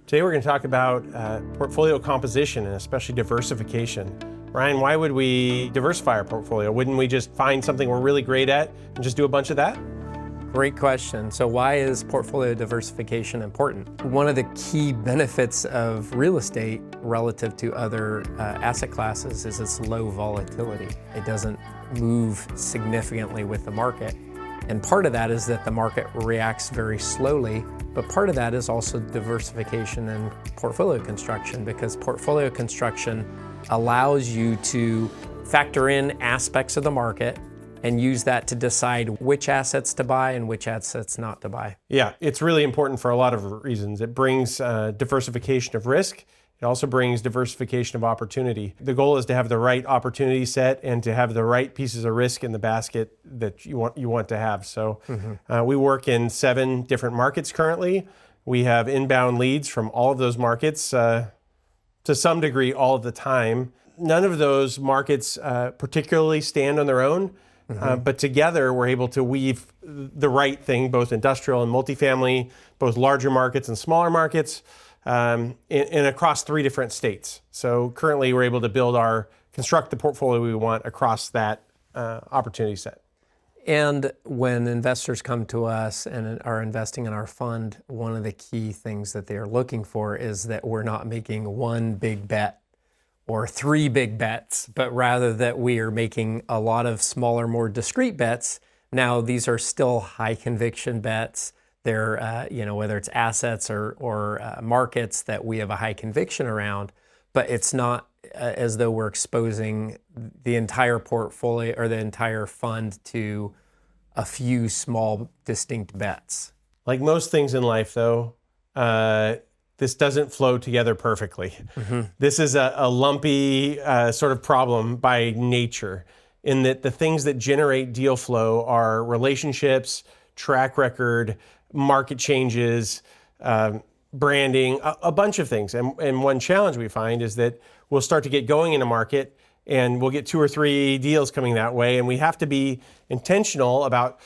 Today we're going to talk about portfolio composition and especially diversification. Ryan, why would we diversify our portfolio? Wouldn't we just find something we're really great at and just do a bunch of that? Great question. So why is portfolio diversification important? One of the key benefits of real estate relative to other asset classes is its low volatility. It doesn't move significantly with the market. And part of that is that the market reacts very slowly, but part of that is also diversification and portfolio construction, because portfolio construction allows you to factor in aspects of the market and use that to decide which assets to buy and which assets not to buy. Yeah, it's really important for a lot of reasons. It brings diversification of risk. It also brings diversification of opportunity. The goal is to have the right opportunity set and to have the right pieces of risk in the basket that you want to have. So we work in 7 different markets currently. We have inbound leads from all of those markets to some degree all of the time. None of those markets particularly stand on their own. But together, we're able to weave the right thing, both industrial and multifamily, both larger markets and smaller markets, and across 3 different states. So currently, we're able to construct the portfolio we want across that opportunity set. And when investors come to us and are investing in our fund, one of the key things that they are looking for is that we're not making one big bet or 3 big bets, but rather that we are making a lot of smaller, more discrete bets. Now, these are still high conviction bets. They're, whether it's assets or markets that we have a high conviction around, but it's not as though we're exposing the entire portfolio or the entire fund to a few small, distinct bets. Like most things in life, though, this doesn't flow together perfectly. This is a lumpy sort of problem by nature, in that the things that generate deal flow are relationships, track record, market changes, branding, a bunch of things. And one challenge we find is that we'll start to get going in a market and we'll get 2 or 3 deals coming that way. And we have to be intentional about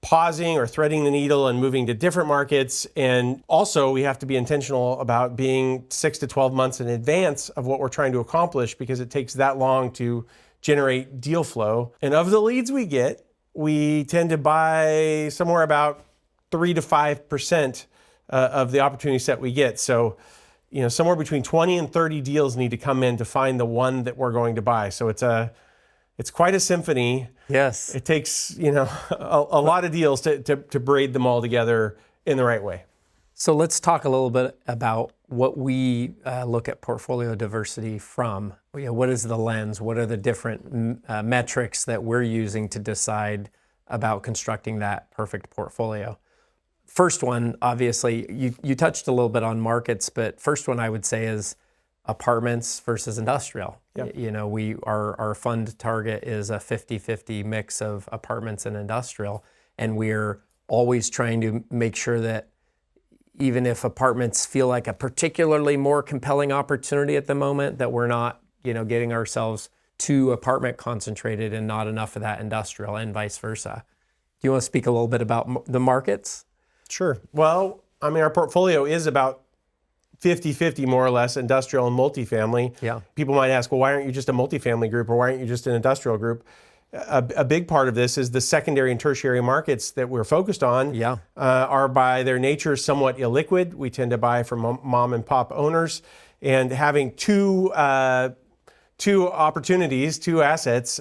pausing or threading the needle and moving to different markets. And also we have to be intentional about being 6 to 12 months in advance of what we're trying to accomplish, because it takes that long to generate deal flow. And of the leads we get, we tend to buy somewhere about 3 to 5% of the opportunity set we get. So, somewhere between 20 and 30 deals need to come in to find the one that we're going to buy. So it's quite a symphony. Yes. It takes, a lot of deals to braid them all together in the right way. So let's talk a little bit about what we look at portfolio diversity from. What is the lens? What are the different metrics that we're using to decide about constructing that perfect portfolio? First one, obviously, you touched a little bit on markets, but first one I would say is apartments versus industrial. Yep. Our fund target is a 50-50 mix of apartments and industrial, and we're always trying to make sure that even if apartments feel like a particularly more compelling opportunity at the moment, that we're not, getting ourselves too apartment concentrated and not enough of that industrial, and vice versa. Do you want to speak a little bit about the markets? Sure. Well, our portfolio is about 50-50 more or less, industrial and multifamily. Yeah. People might ask, well, why aren't you just a multifamily group, or why aren't you just an industrial group? A big part of this is the secondary and tertiary markets that we're focused on are by their nature somewhat illiquid. We tend to buy from mom and pop owners, and having two opportunities, 2 assets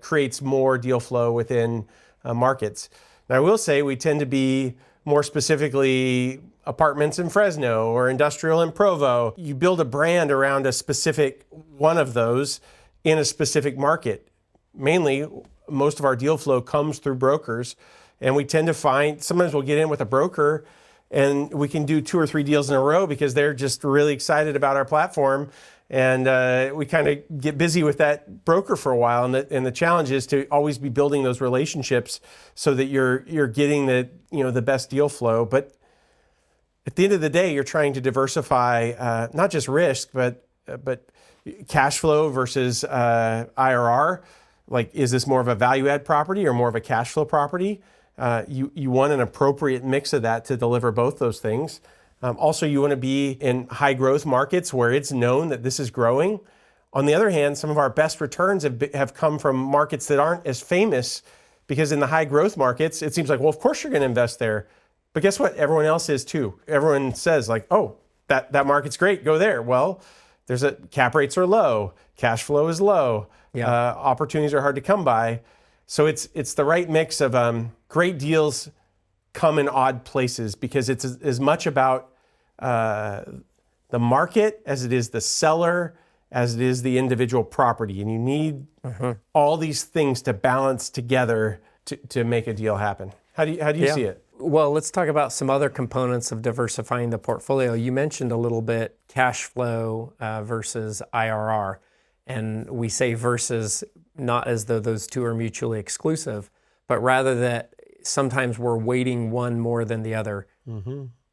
creates more deal flow within markets. Now, I will say we tend to be more specifically apartments in Fresno or industrial in Provo. You build a brand around a specific one of those in a specific market. Mainly, most of our deal flow comes through brokers, and we tend to find, sometimes we'll get in with a broker and we can do 2 or 3 deals in a row because they're just really excited about our platform. And we kind of get busy with that broker for a while. And the challenge is to always be building those relationships so that you're getting the best deal flow. But at the end of the day, you're trying to diversify not just risk, but cash flow versus IRR. Like, is this more of a value add property or more of a cash flow property? You want an appropriate mix of that to deliver both those things. Also, you want to be in high growth markets where it's known that this is growing. On the other hand, some of our best returns have come from markets that aren't as famous, because in the high growth markets, it seems like, well, of course you're going to invest there. But guess what? Everyone else is too. Everyone says like, oh, that market's great, go there. Well, cap rates are low, cash flow is low, opportunities are hard to come by. So it's the right mix of great deals come in odd places, because it's as much about the market as it is the seller, as it is the individual property. And you need all these things to balance together to make a deal happen. How do you see it? Well, let's talk about some other components of diversifying the portfolio. You mentioned a little bit cash flow versus IRR. And we say versus not as though those two are mutually exclusive, but rather that sometimes we're weighting one more than the other.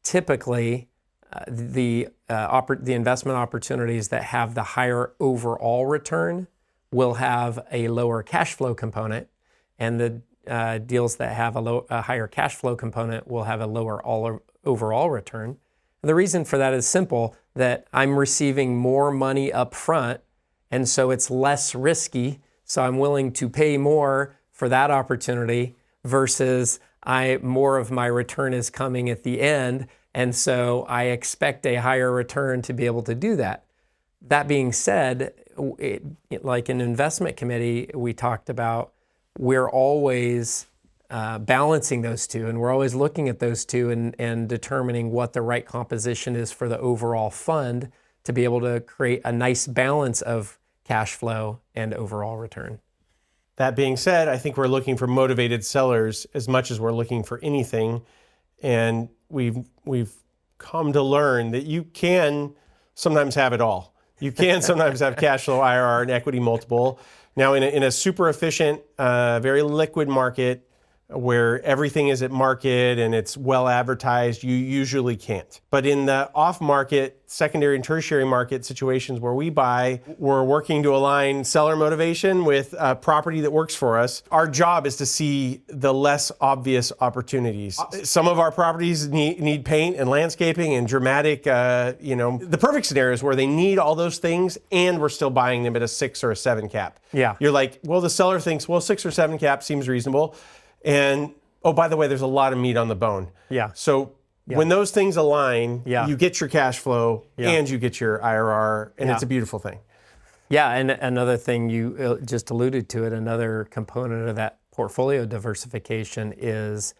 Typically, the investment opportunities that have the higher overall return will have a lower cash flow component, and the deals that have a higher cash flow component will have a lower overall return. And the reason for that is simple, that I'm receiving more money up front, and so it's less risky, so I'm willing to pay more for that opportunity versus more of my return is coming at the end, and so I expect a higher return to be able to do that. That being said, like an investment committee, we talked about, we're always balancing those two, and we're always looking at those two and determining what the right composition is for the overall fund to be able to create a nice balance of cash flow and overall return. That being said, I think we're looking for motivated sellers as much as we're looking for anything. And we've come to learn that you can sometimes have it all. You can sometimes have cash flow, IRR, and equity multiple. Now, in a super efficient, very liquid market where everything is at market and it's well advertised, you usually can't. But in the off-market, secondary and tertiary market situations where we buy, we're working to align seller motivation with a property that works for us. Our job is to see the less obvious opportunities. Some of our properties need paint and landscaping and dramatic, the perfect scenario is where they need all those things and we're still buying them at a 6 or a 7 cap. Yeah. You're like, well, the seller thinks, well, 6 or 7 cap seems reasonable. And, oh, by the way, there's a lot of meat on the bone. Yeah. So when those things align, Yeah. you get your cash flow and you get your IRR, and it's a beautiful thing. Yeah, and another thing you just alluded to it, another component of that portfolio diversification is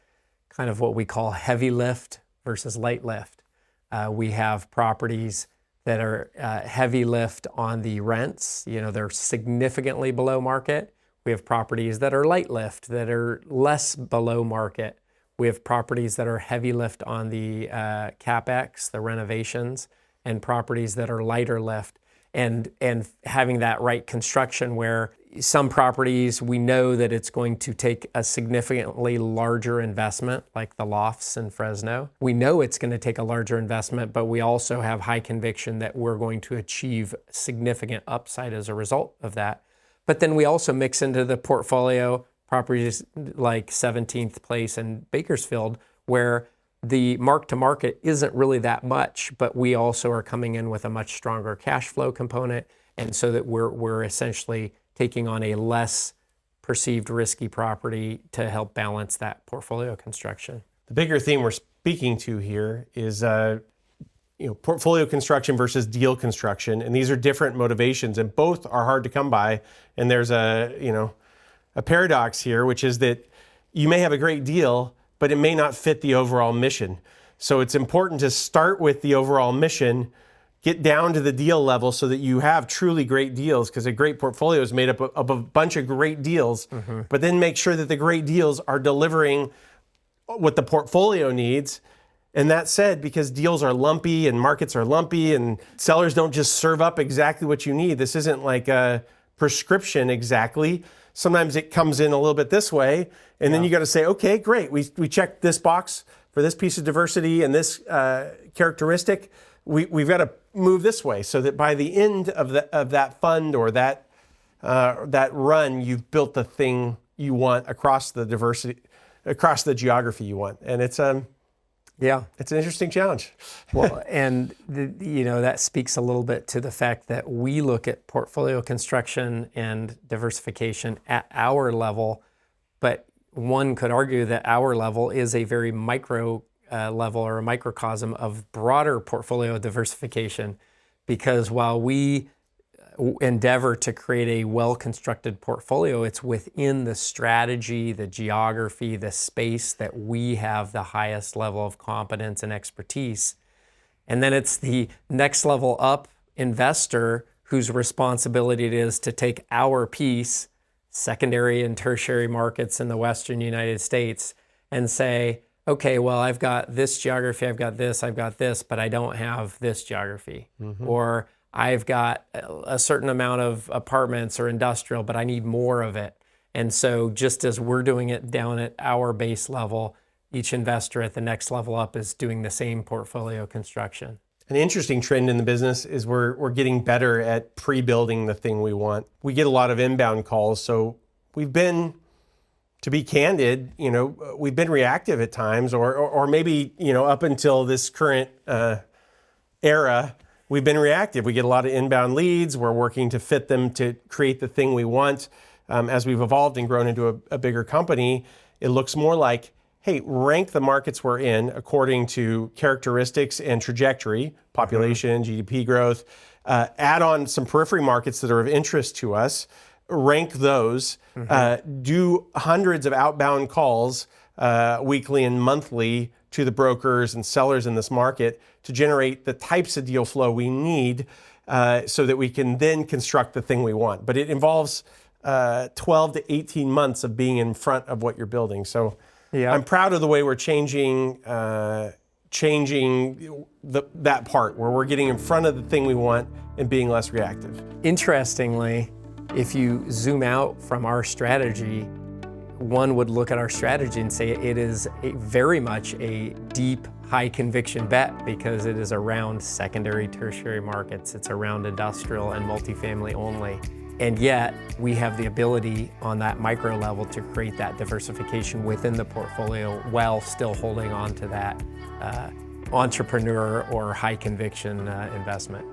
kind of what we call heavy lift versus light lift. We have properties that are heavy lift on the rents. They're significantly below market. We have properties that are light lift, that are less below market. We have properties that are heavy lift on the CapEx, the renovations, and properties that are lighter lift. And having that right construction where some properties, we know that it's going to take a significantly larger investment, like the lofts in Fresno. We know it's going to take a larger investment, but we also have high conviction that we're going to achieve significant upside as a result of that. But then we also mix into the portfolio properties like 17th Place and Bakersfield, where the mark-to-market isn't really that much, but we also are coming in with a much stronger cash flow component, and so that we're essentially taking on a less perceived risky property to help balance that portfolio construction. The bigger theme we're speaking to here is portfolio construction versus deal construction, and these are different motivations, and both are hard to come by. And there's a paradox here, which is that you may have a great deal, but it may not fit the overall mission. So it's important to start with the overall mission, get down to the deal level so that you have truly great deals, because a great portfolio is made up of a bunch of great deals, but then make sure that the great deals are delivering what the portfolio needs. And that said, because deals are lumpy and markets are lumpy and sellers don't just serve up exactly what you need. This isn't like a prescription exactly. Sometimes it comes in a little bit this way, and then you got to say, okay, great. We checked this box for this piece of diversity and this characteristic. We've got to move this way so that by the end of that fund or that run, you've built the thing you want across the diversity, across the geography you want. And Yeah. It's an interesting challenge. Well, and that speaks a little bit to the fact that we look at portfolio construction and diversification at our level, but one could argue that our level is a very micro level or a microcosm of broader portfolio diversification, because while we endeavor to create a well-constructed portfolio, it's within the strategy, the geography, the space that we have the highest level of competence and expertise. And then it's the next level up investor whose responsibility it is to take our piece, secondary and tertiary markets in the Western United States, and say, okay, well, I've got this geography, I've got this, but I don't have this geography. Or I've got a certain amount of apartments or industrial, but I need more of it. And so just as we're doing it down at our base level, each investor at the next level up is doing the same portfolio construction. An interesting trend in the business is we're getting better at pre-building the thing we want. We get a lot of inbound calls, so we've been, to be candid, we've been reactive at times, or maybe, up until this current era, we've been reactive. We get a lot of inbound leads. We're working to fit them to create the thing we want. As we've evolved and grown into a bigger company, it looks more like, hey, rank the markets we're in according to characteristics and trajectory, population, GDP growth, add on some periphery markets that are of interest to us, rank those, do hundreds of outbound calls weekly and monthly to the brokers and sellers in this market to generate the types of deal flow we need so that we can then construct the thing we want. But it involves 12 to 18 months of being in front of what you're building. So I'm proud of the way we're changing that part where we're getting in front of the thing we want and being less reactive. Interestingly, if you zoom out from our strategy, one would look at our strategy and say it is very much a deep, high conviction bet because it is around secondary, tertiary markets. It's around industrial and multifamily only. And yet we have the ability on that micro level to create that diversification within the portfolio while still holding on to that entrepreneur or high conviction investment.